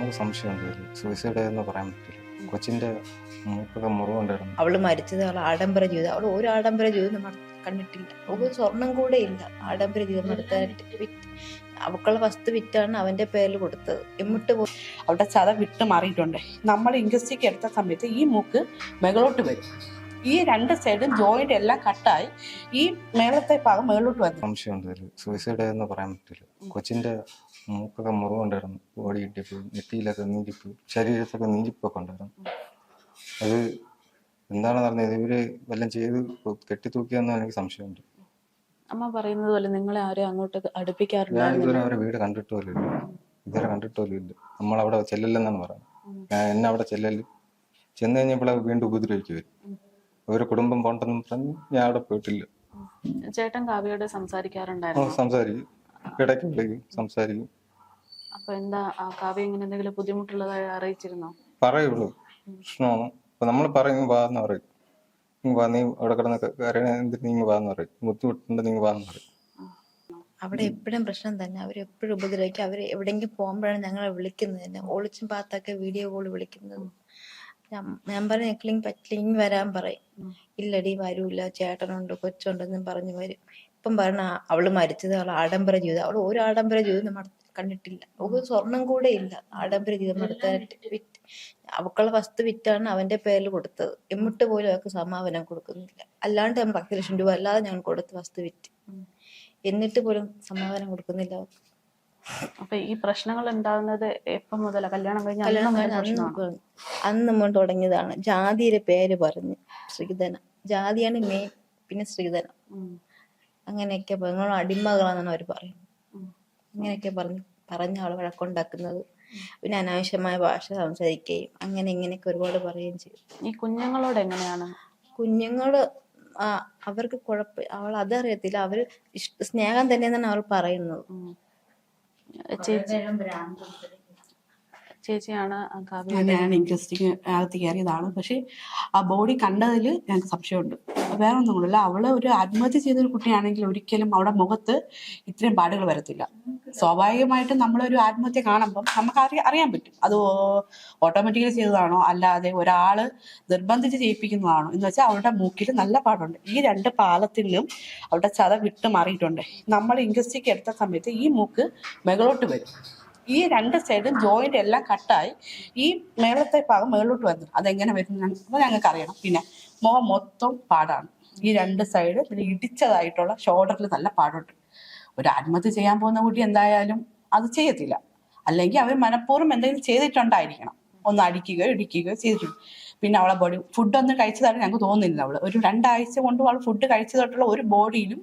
നമുക്ക് സംശയമുണ്ട് സൂയിസൈഡ് എന്ന് പറയാൻ പറ്റില്ല. കൊച്ചിന്റെ മൂക്കൊക്കെ മുറിവുണ്ടായിരുന്നു. അവള് മരിച്ചത് അവൾ ആഡംബര ജീവിതം. അവൾ ഒരു ആഡംബര ജീവിതം കണ്ടിട്ടില്ല. അവൾക്ക് സ്വർണം കൂടെ ഇല്ല ആഡംബര ജീവിതം നടത്താനായിട്ട്. അവക്കുള്ള വസ്തു വിറ്റാണ് അവന്റെ പേരിൽ കൊടുത്തത്. എമ്മിട്ട് പോയി അവിടെ ചത വിട്ട് മാറിയിട്ടുണ്ട്. നമ്മൾ ഇൻഡസ്ട്രിക്ക് എടുത്ത സമയത്ത് ഈ മൂക്ക് മുകളിലോട്ട് വരും. ഈ രണ്ട് സൈഡും ജോയിന്റ് എല്ലാം കട്ടായി ഈ മേളത്തെ ഭാഗം മുകളിലോട്ട് വന്നു. സംശയമുണ്ട് സൂയിസൈഡ് എന്ന് പറയാൻ പറ്റില്ല. കൊച്ചിന്റെ മൂക്കൊക്കെ മുറിവുണ്ടായിരുന്നു. ബോഡി കിട്ടിയപ്പോൾ നെറ്റിയിലൊക്കെ നീരിപ്പ്, ശരീരത്തൊക്കെ നീരിപ്പൊക്കെ ഉണ്ടായിരുന്നു. അത് എന്താണെന്ന് പറഞ്ഞത് ഇവര് വല്ലതും ചെയ്ത് കെട്ടിത്തൂക്കിയെന്ന് എനിക്ക് സംശയമുണ്ട്. അമ്മ പറയുന്നത് പോലെ നിങ്ങളെ ആരും അങ്ങോട്ട് അടുപ്പിക്കാറില്ല. ഞാൻ ഇതുവരെ അവരെ വീട് കണ്ടിട്ട് പോലും ഇല്ല. ഇതുവരെ കണ്ടിട്ട് പോലും ഇല്ല. നമ്മളവിടെ ചെല്ലില്ലെന്നാണ് പറയുന്നത്. എന്നെ അവിടെ ചെല്ലല് ചെന്ന് കഴിഞ്ഞപ്പോൾ വീണ്ടും ഉപദ്രവിക്കും വരും. അവരുടെ കുടുംബം പോണ്ടെന്നും പറഞ്ഞ് ഞാൻ അവിടെ പോയിട്ടില്ല. ചേട്ടൻ കാവ്യയോട് സംസാരിക്കാറുണ്ടായിരുന്നു? സംസാരിക്കും, ഇടയ്ക്ക് വിളിക്കും, സംസാരിക്കും. അപ്പൊ എന്താ കാവ്യ ഇങ്ങനെ എന്തെങ്കിലും ബുദ്ധിമുട്ടുള്ളതായി അറിയിച്ചിരുന്നോ? പറയുള്ളൂ പ്രശ്നമാണ്. അപ്പൊ നമ്മൾ പറയും വാന്ന് പറയും, വാ നീ അവിടെ കിടന്ന് എന്തിന് നീ വാന്ന് പറയും, ബുദ്ധിമുട്ടുണ്ട് നീ വാന്ന് പറയും. അവിടെ എപ്പോഴും പ്രശ്നം തന്നെ. അവരെപ്പോഴും ഉപദ്രവിക്കും. അവർ എവിടെയെങ്കിലും പോകുമ്പോഴാണ് ഞങ്ങളെ വിളിക്കുന്നത് തന്നെ. ഒളിച്ചും പാത്തൊക്കെ വീഡിയോ കോൾ വിളിക്കുന്നത്. ഞാൻ പറഞ്ഞ പറ്റില്ലെങ്കിൽ വരാൻ പറയും. ഇല്ലടി വരൂല, ചേട്ടനുണ്ട് കൊച്ചുണ്ടെന്നും പറഞ്ഞു വരും. ഇപ്പം പറഞ്ഞ അവള് മരിച്ചത് അവൾ ആഡംബര ജീവിതം. അവൾ ഒരു ആഡംബര ജീവിതം കണ്ടിട്ടില്ല. അവൾക്ക് സ്വർണം കൂടെ ഇല്ല ആഡംബര ജീവിതം നടത്താനായിട്ട്. അവക്കുള്ള വസ്തു വിറ്റാണ് അവന്റെ പേരിൽ കൊടുത്തത്. എമ്മിട്ട് പോലും അവർക്ക് സമാപനം കൊടുക്കുന്നില്ല. അല്ലാണ്ട് നമ്മൾ 10 ലക്ഷം രൂപ അല്ലാതെ ഞങ്ങൾ കൊടുത്ത് വസ്തു വിറ്റ്, എന്നിട്ട് പോലും സമാധാനം കൊടുക്കുന്നില്ല അവർക്ക്. അപ്പൊ ഈ പ്രശ്നങ്ങൾ ഉണ്ടാകുന്നത് എപ്പം മുതലാ? കല്യാണം കഴിഞ്ഞ അന്ന് നമ്മൾ തുടങ്ങിയതാണ്. ജാതിയുടെ പേര് പറഞ്ഞ് ശ്രീധന, ജാതിയാണ് മെയിൻ, പിന്നെ ശ്രീധന, അങ്ങനെയൊക്കെ നിങ്ങൾ അടിമകളാണെന്നാണ് അവർ പറയുന്നത്. അങ്ങനെയൊക്കെ പറഞ്ഞ ആള് വഴക്കുണ്ടാക്കുന്നത്. പിന്നെ അനാവശ്യമായ ഭാഷ സംസാരിക്കുകയും അങ്ങനെ ഇങ്ങനെയൊക്കെ ഒരുപാട് പറയുകയും ചെയ്യും. ഈ കുഞ്ഞുങ്ങളോട് എങ്ങനെയാണ്? കുഞ്ഞുങ്ങള് അവർക്ക് അവൾ അതറിയത്തില്ല. അവര് സ്നേഹം തന്നെയെന്നാണ് അവൾ പറയുന്നത്. ചേച്ചിയാണ് ഞാൻ ഇൻട്രസ്റ്റിങ് അകത്ത് കയറിയതാണ്. പക്ഷെ ആ ബോഡി കണ്ടതിൽ ഞങ്ങൾക്ക് സംശയമുണ്ട്. വേറെ ഒന്നും കൊണ്ടല്ല, അവള് ഒരു ആത്മഹത്യ ചെയ്തൊരു കുട്ടിയാണെങ്കിൽ ഒരിക്കലും അവിടെ മുഖത്ത് ഇത്രയും പാടുകൾ വരത്തില്ല. സ്വാഭാവികമായിട്ടും നമ്മളൊരു ആത്മഹത്യ കാണുമ്പം നമുക്ക് അറിയാൻ പറ്റും അത് ഓട്ടോമാറ്റിക്കലി ചെയ്തതാണോ അല്ലാതെ ഒരാള് നിർബന്ധിച്ച് ചെയ്യിപ്പിക്കുന്നതാണോ എന്ന് വെച്ചാൽ അവളുടെ മൂക്കിൽ നല്ല പാടുണ്ട്. ഈ രണ്ട് പാലത്തിലും അവിടെ ചത വിട്ട് മാറിയിട്ടുണ്ട്. നമ്മൾ ഇൻഡസ്ട്രിക്ക് എടുത്ത സമയത്ത് ഈ മൂക്ക് മുകളിലോട്ട് വരും. ഈ രണ്ട് സൈഡും ജോയിന്റ് എല്ലാം കട്ടായി ഈ മേളത്തെ ഭാഗം മുകളിലോട്ട് വന്നു. അതെങ്ങനെ വരുന്ന അപ്പോൾ ഞങ്ങൾക്ക് അറിയണം. പിന്നെ മുഖം മൊത്തം പാടാണ്. ഈ രണ്ട് സൈഡ് പിന്നെ ഇടിച്ചതായിട്ടുള്ള ഷോൾഡറിൽ നല്ല പാടുണ്ട്. ഒരു ആത്മഹത്യ ചെയ്യാൻ പോകുന്ന കുട്ടി എന്തായാലും അത് ചെയ്യത്തില്ല. അല്ലെങ്കിൽ അവർ മനഃപൂർവ്വം എന്തെങ്കിലും ചെയ്തിട്ടുണ്ടായിരിക്കണം. ഒന്ന് അടിക്കുകയോ ഇടിക്കുകയോ ചെയ്തിട്ടുണ്ട്. പിന്നെ അവളെ ബോഡി ഫുഡൊന്നും കഴിച്ചതായിട്ട് ഞങ്ങൾക്ക് തോന്നുന്നില്ല. അവള് ഒരു 2 ആഴ്ച കൊണ്ട് അവൾ ഫുഡ് കഴിച്ചതായിട്ടുള്ള ഒരു ബോഡിയിലും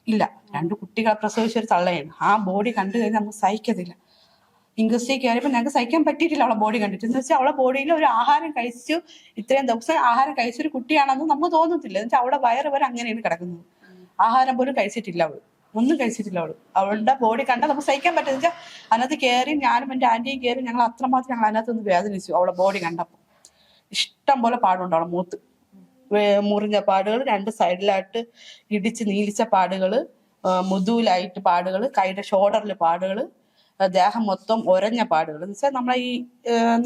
ഇല്ല. 2 കുട്ടികളെ പ്രസവിച്ച ഒരു തള്ളയാണ്. ആ ബോഡി കണ്ടു കഴിഞ്ഞാൽ നമുക്ക് സഹിക്കത്തില്ല. ഇൻഡസ്ട്രി കയറിയപ്പോൾ ഞങ്ങൾക്ക് സഹിക്കാൻ പറ്റിയിട്ടില്ല അവളെ ബോഡി കണ്ടിട്ട്. എന്ന് വെച്ചാൽ അവളെ ബോഡിയിൽ ഒരു ആഹാരം കഴിച്ചു, ഇത്രയും ദിവസം ആഹാരം കഴിച്ചൊരു കുട്ടിയാണെന്ന് നമുക്ക് തോന്നത്തില്ല. എന്ന് വെച്ചാൽ അവളുടെ വയറ് വരെ അങ്ങനെയാണ് കിടക്കുന്നത്. ആഹാരം പോലും കഴിച്ചിട്ടില്ല അവള്, ഒന്നും കഴിച്ചിട്ടില്ല അവള്. അവളുടെ ബോഡി കണ്ടാൽ നമുക്ക് സഹിക്കാൻ പറ്റുന്ന വെച്ചാൽ അതിനകത്ത് കയറി ഞാനും എൻ്റെ ആന്റിയും കയറി ഞങ്ങൾ അത്രമാത്രം ഞങ്ങൾ അതിനകത്ത് ഒന്ന് വേദനിച്ചു. അവളെ ബോഡി കണ്ടപ്പോൾ ഇഷ്ടം പോലെ പാടുണ്ട്. അവളെ മൂത്ത് മുറിഞ്ഞ പാടുകൾ, 2 സൈഡിലായിട്ട് ഇടിച്ച് നീലിച്ച പാടുകൾ, മുതുവിലായിട്ട് പാടുകൾ, കൈയുടെ ഷോൾഡറിൽ പാടുകൾ, ദേഹം മൊത്തം ഒരഞ്ഞ പാടുകൾ. എന്ന് വെച്ചാൽ നമ്മളെ ഈ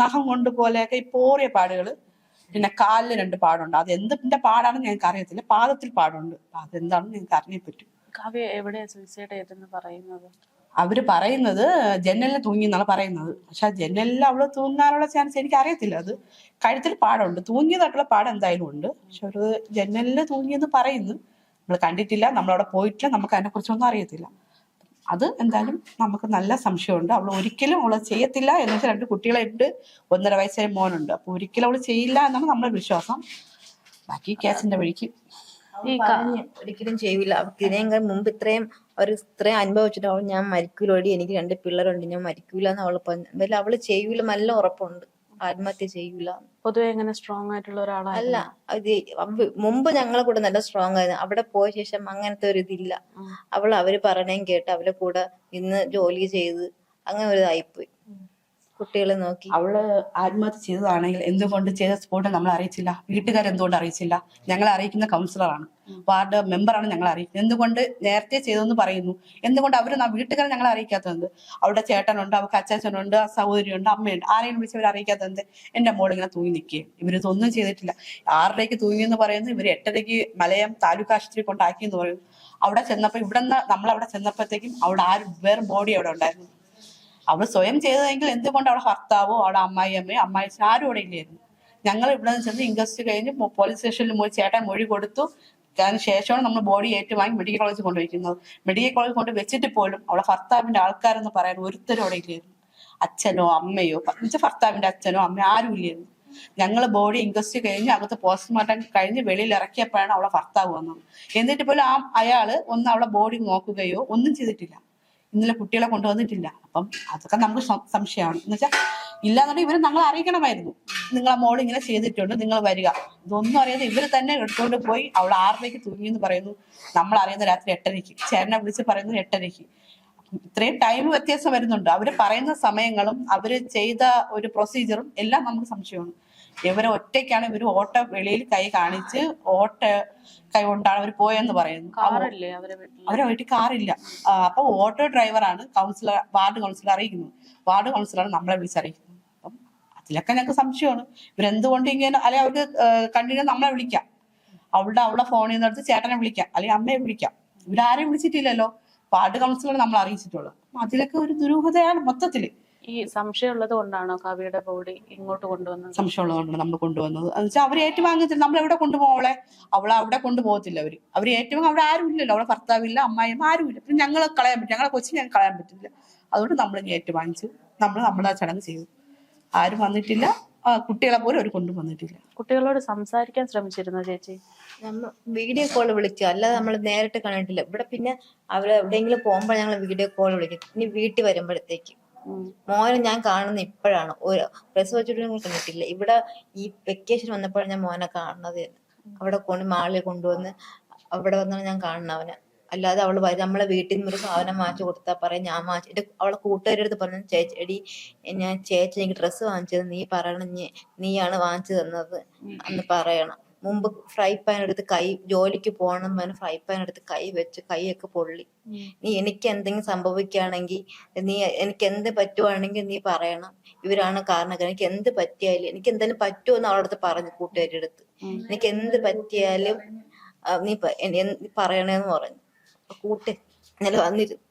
നഖം കൊണ്ട് പോലെയൊക്കെ ഈ പോറിയ പാടുകൾ. പിന്നെ കാലിൽ 2 പാടുണ്ട്. അത് എന്തിന്റെ പാടാണെന്ന് ഞങ്ങൾക്ക് അറിയത്തില്ല. പാദത്തിൽ പാടുണ്ട്. അതെന്താണെന്ന് ഞങ്ങൾക്ക് അറിയാൻ പറ്റും. കാവ്യ എവിടെയാ സൂയിസൈഡ് ചെയ്തെന്ന് പറയുന്നത്? അവര് പറയുന്നത് ജനലിൽ തൂങ്ങി എന്നാണ് പറയുന്നത്. പക്ഷെ ആ ജനലിൽ അവള് തൂങ്ങാനുള്ള ചാൻസ് എനിക്ക് അറിയത്തില്ല. അത് കഴുത്തിൽ പാടുണ്ട്, തൂങ്ങിയതായിട്ടുള്ള പാട് എന്തായാലും ഉണ്ട്. പക്ഷെ ഒരു ജനലിൽ തൂങ്ങിയെന്ന് പറയുന്നു. നമ്മൾ കണ്ടിട്ടില്ല, നമ്മളവിടെ പോയിട്ടില്ല, നമുക്ക് അതിനെ കുറിച്ചൊന്നും അറിയത്തില്ല. അത് എന്തായാലും നമുക്ക് നല്ല സംശയമുണ്ട്. അവൾ ഒരിക്കലും അവള് ചെയ്യത്തില്ല. എന്ന് വെച്ചാൽ 2 കുട്ടികളുണ്ട്, 1.5 വയസ്സായ മോനുണ്ട്. അപ്പൊ ഒരിക്കലും അവള് ചെയ്യില്ല എന്നാണ് നമ്മുടെ വിശ്വാസം. ബാക്കി കേസിന്റെ വഴിക്ക് ഒരിക്കലും ചെയ്യില്ല. അവർക്ക് ഇതിനേക്കാൾ മുമ്പ് ഇത്രയും അനുഭവിച്ചിട്ട് അവൾ ഞാൻ മരിക്കൂലോടി, എനിക്ക് 2 പിള്ളേരുണ്ട്, ഞാൻ മരിക്കൂല എന്ന് അവള് പറഞ്ഞു. എന്തായാലും അവള് ചെയ്യൂല, നല്ല ഉറപ്പുണ്ട്, ആത്മഹത്യ ചെയ്യൂല. പൊതുവെ എങ്ങനെ സ്ട്രോങ് ആയിട്ടുള്ള ഒരാളല്ല. അത് മുമ്പ് ഞങ്ങളെ കൂടെ നല്ല സ്ട്രോങ് ആയിരുന്നു. അവിടെ പോയ ശേഷം അങ്ങനത്തെ ഒരു ഇതില്ല. അവര് പറഞ്ഞേം കേട്ട് അവരെ കൂടെ ഇന്ന് ജോലി ചെയ്ത് അങ്ങനെ ഒരു ഇതായിപ്പോയി. കുട്ടികളെ നോക്കി. അവള് ആത്മഹത്യ ചെയ്തതാണെങ്കിൽ എന്തുകൊണ്ട് ചെയ്ത സ്പോട്ട് നമ്മൾ അറിയിച്ചില്ല? വീട്ടുകാരെന്തുകൊണ്ട് അറിയിച്ചില്ല? ഞങ്ങളെ അറിയിക്കുന്ന കൗൺസിലറാണ്. വാർഡ് മെമ്പറാണ് ഞങ്ങളെ അറിയിക്കുന്നത്. എന്തുകൊണ്ട് നേരത്തെ ചെയ്തെന്ന് പറയുന്നു, എന്തുകൊണ്ട് അവർ വീട്ടുകാരെ ഞങ്ങളെ അറിയിക്കാത്തത്? അവിടെ ചേട്ടനുണ്ട്, അവർക്ക് അച്ചാച്ചനുണ്ട്, സഹോദരിയുണ്ട്, അമ്മയുണ്ട്, ആരെയും വിളിച്ചവർ അറിയിക്കാത്തത്? എന്റെ മോൾ ഇങ്ങനെ തൂങ്ങി നിൽക്കുകയും ഇവരിതൊന്നും ചെയ്തിട്ടില്ല. 6:30 തൂങ്ങിയെന്ന് പറയുന്നു, ഇവർ 8:30 മലയം താലൂക്ക് ആശുപത്രി കൊണ്ടാക്കി എന്ന് പറയുന്നു. അവിടെ ചെന്നപ്പോൾ ഇവിടുന്ന് നമ്മളവിടെ ചെന്നപ്പോഴത്തേക്കും അവിടെ വേറെ ബോഡി അവിടെ ഉണ്ടായിരുന്നു. അവൾ സ്വയം ചെയ്തതെങ്കിൽ എന്തുകൊണ്ട് അവളെ ഭർത്താവോ അവളെ അമ്മായിയമ്മയോ അമ്മായിച്ചൻ ആരും അവിടെ ഇല്ലായിരുന്നു. ഞങ്ങൾ ഇവിടെ നിന്ന് ചെന്ന് ഇൻക്വസ്റ്റ് കഴിഞ്ഞ് പോലീസ് സ്റ്റേഷനിൽ പോയി ചേട്ടൻ മൊഴി കൊടുത്തു. അതിന് ശേഷമാണ് നമ്മൾ ബോഡി ഏറ്റുവാങ്ങി മെഡിക്കൽ കോളേജിൽ കൊണ്ടുവയ്ക്കുന്നത്. മെഡിക്കൽ കോളേജിൽ കൊണ്ട് വെച്ചിട്ട് പോലും അവളെ ഭർത്താവിന്റെ ആൾക്കാരെന്ന് പറയാൻ ഒരുത്തരും അവിടെ ഇല്ലായിരുന്നു. അച്ഛനോ അമ്മയോ ഭർത്താവിന്റെ അച്ഛനോ അമ്മയോ ആരും ഇല്ലായിരുന്നു. ഞങ്ങൾ ബോഡി ഇൻക്വസ്റ്റ് കഴിഞ്ഞ് അകത്ത് പോസ്റ്റ്മോർട്ടം കഴിഞ്ഞ് വെളിയിൽ ഇറക്കിയപ്പോഴാണ് അവളെ ഭർത്താവ് വന്നത്. എന്നിട്ട് പോലും അയാള് ഒന്ന് അവളെ ബോഡി നോക്കുകയോ ഒന്നും ചെയ്തിട്ടില്ല. ഇന്നലെ കുട്ടികളെ കൊണ്ടുവന്നിട്ടില്ല. അപ്പം അതൊക്കെ നമുക്ക് സംശയമാണ്. എന്ന് വെച്ചാൽ ഇല്ലാന്നുണ്ടെങ്കിൽ ഇവര് ഞങ്ങളെ അറിയിക്കണമായിരുന്നു, നിങ്ങളെ മോൾ ഇങ്ങനെ ചെയ്തിട്ടുണ്ട്, നിങ്ങൾ വരിക. ഇതൊന്നും അറിയാതെ ഇവര് തന്നെ എടുത്തുകൊണ്ട് പോയി അവൾ 6:30 തൂങ്ങിയെന്ന് പറയുന്നു. നമ്മൾ അറിയുന്ന രാത്രി 8:30. ചേട്ടനെ വിളിച്ച് പറയുന്നത് 8:30. ഇത്രയും ടൈം വ്യത്യാസം വരുന്നുണ്ട്. അവര് പറയുന്ന സമയങ്ങളും അവര് ചെയ്ത ഒരു പ്രൊസീജിയറും എല്ലാം നമുക്ക് സംശയമാണ്. ഇവരെ ഒറ്റയ്ക്കാണ് ഇവര് ഓട്ടോ വെളിയിൽ കൈ കാണിച്ച് കൈ കൊണ്ടാണ് അവർ പോയെന്ന് പറയുന്നു. അവരെ വീട്ടിൽ കാറില്ല. അപ്പൊ ഓട്ടോ ഡ്രൈവറാണ് വാർഡ് കൗൺസിലർ അറിയിക്കുന്നത്. വാർഡ് കൗൺസിലറാണ് നമ്മളെ വിളിച്ചറിയിക്കുന്നത്. അപ്പം അതിലൊക്കെ ഞങ്ങൾക്ക് സംശയമാണ്. ഇവരെന്തുകൊണ്ട് ഇങ്ങനെ, അല്ലെങ്കിൽ അവർക്ക് കണ്ടിന്യൂ നമ്മളെ വിളിക്കാം, അവളുടെ ഫോണിൽ നിന്ന് എടുത്ത് ചേട്ടനെ വിളിക്കാം, അല്ലെങ്കിൽ അമ്മയെ വിളിക്കാം. ഇവരാരെയും വിളിച്ചിട്ടില്ലല്ലോ. വാർഡ് കൗൺസിലർ നമ്മൾ അറിയിച്ചിട്ടുള്ളത്. അതിലൊക്കെ ഒരു ദുരൂഹതയാണ് മൊത്തത്തില്. ഈ സംശയമുള്ളത് കൊണ്ടാണോ കാവ്യയുടെ ബോഡി ഇങ്ങോട്ട് കൊണ്ടുവന്നത്? സംശയമുള്ളതുകൊണ്ടാണ് നമ്മൾ കൊണ്ടുവന്നത്. എന്ന് വെച്ചാൽ അവർ ഏറ്റുവാങ്ങത്തില്ല. നമ്മൾ എവിടെ കൊണ്ടുപോകളെ? അവളെ അവിടെ കൊണ്ടുപോകത്തില്ല. അവര് ഏറ്റുവാങ്ങ അവിടെ ആരും ഇല്ലല്ലോ. അവളെ ഭർത്താവില്ല, അമ്മായിയും ആരും ഇല്ല. പിന്നെ ഞങ്ങൾ കളയാൻ പറ്റും, ഞങ്ങളെ കൊച്ചിനെ ഞങ്ങൾ കളയാൻ പറ്റില്ല. അതുകൊണ്ട് നമ്മൾ ഏറ്റുവാങ്ങിച്ചു. നമ്മളെ ചടങ്ങ് ചെയ്തു. ആരും വന്നിട്ടില്ല. കുട്ടികളെ പോലും അവർ കൊണ്ടുവന്നിട്ടില്ല. കുട്ടികളോട് സംസാരിക്കാൻ ശ്രമിച്ചിരുന്നു ചേച്ചി? നമ്മൾ വീഡിയോ കോൾ വിളിച്ചു, അല്ലാതെ നമ്മൾ നേരിട്ട് കണ്ടിട്ടില്ല. ഇവിടെ പിന്നെ അവര് എവിടെയെങ്കിലും പോകുമ്പോൾ ഞങ്ങൾ വീഡിയോ കോൾ വിളിക്കും. ഇനി വീട്ടിൽ വരുമ്പോഴത്തേക്ക് മോനെ ഞാൻ കാണുന്ന ഇപ്പോഴാണ്. പ്രസവിച്ചിട്ടും കണ്ടിട്ടില്ല. ഇവിടെ ഈ വെക്കേഷൻ വന്നപ്പോഴാണ് ഞാൻ മോനെ കാണുന്നത്. അവിടെ മാളിൽ കൊണ്ടുവന്ന് അവിടെ വന്നാണ് ഞാൻ കാണുന്നവനെ. അല്ലാതെ അവള് നമ്മളെ വീട്ടിൽ നിന്ന് ഒരു സാധനം വാങ്ങിച്ചു കൊടുത്താൽ പറയാം ഞാൻ വാങ്ങിച്ചു. അവളെ കൂട്ടുകാരുടെ അടുത്ത് പറഞ്ഞു, ചേച്ചി എടി ഞാൻ ചേച്ചി എനിക്ക് ഡ്രസ്സ് വാങ്ങിച്ചത് നീ പറയണം, നീയാണ് വാങ്ങിച്ചു തന്നത് എന്ന് പറയണം. മുമ്പ് ഫ്രൈ പാൻ എടുത്ത് ജോലിക്ക് പോകണം ഫ്രൈ പാൻ എടുത്ത് കൈ വെച്ച് കൈയൊക്കെ പൊള്ളി. നീ എനിക്ക് എന്തെങ്കിലും സംഭവിക്കുകയാണെങ്കിൽ, എനിക്ക് എന്ത് പറ്റുവാണെങ്കിൽ നീ പറയണം, ഇവരാണ് കാരണം, എനിക്ക് എന്ത് പറ്റിയാലും എനിക്ക് എന്തെങ്കിലും പറ്റുമെന്ന് അവളുടെ അടുത്ത് പറഞ്ഞു. കൂട്ടുകാരുടെ അടുത്ത് എനിക്ക് എന്ത് പറ്റിയാലും നീ പറയണേന്ന് പറഞ്ഞു. ഇന്നലെ വന്നിരുന്നു.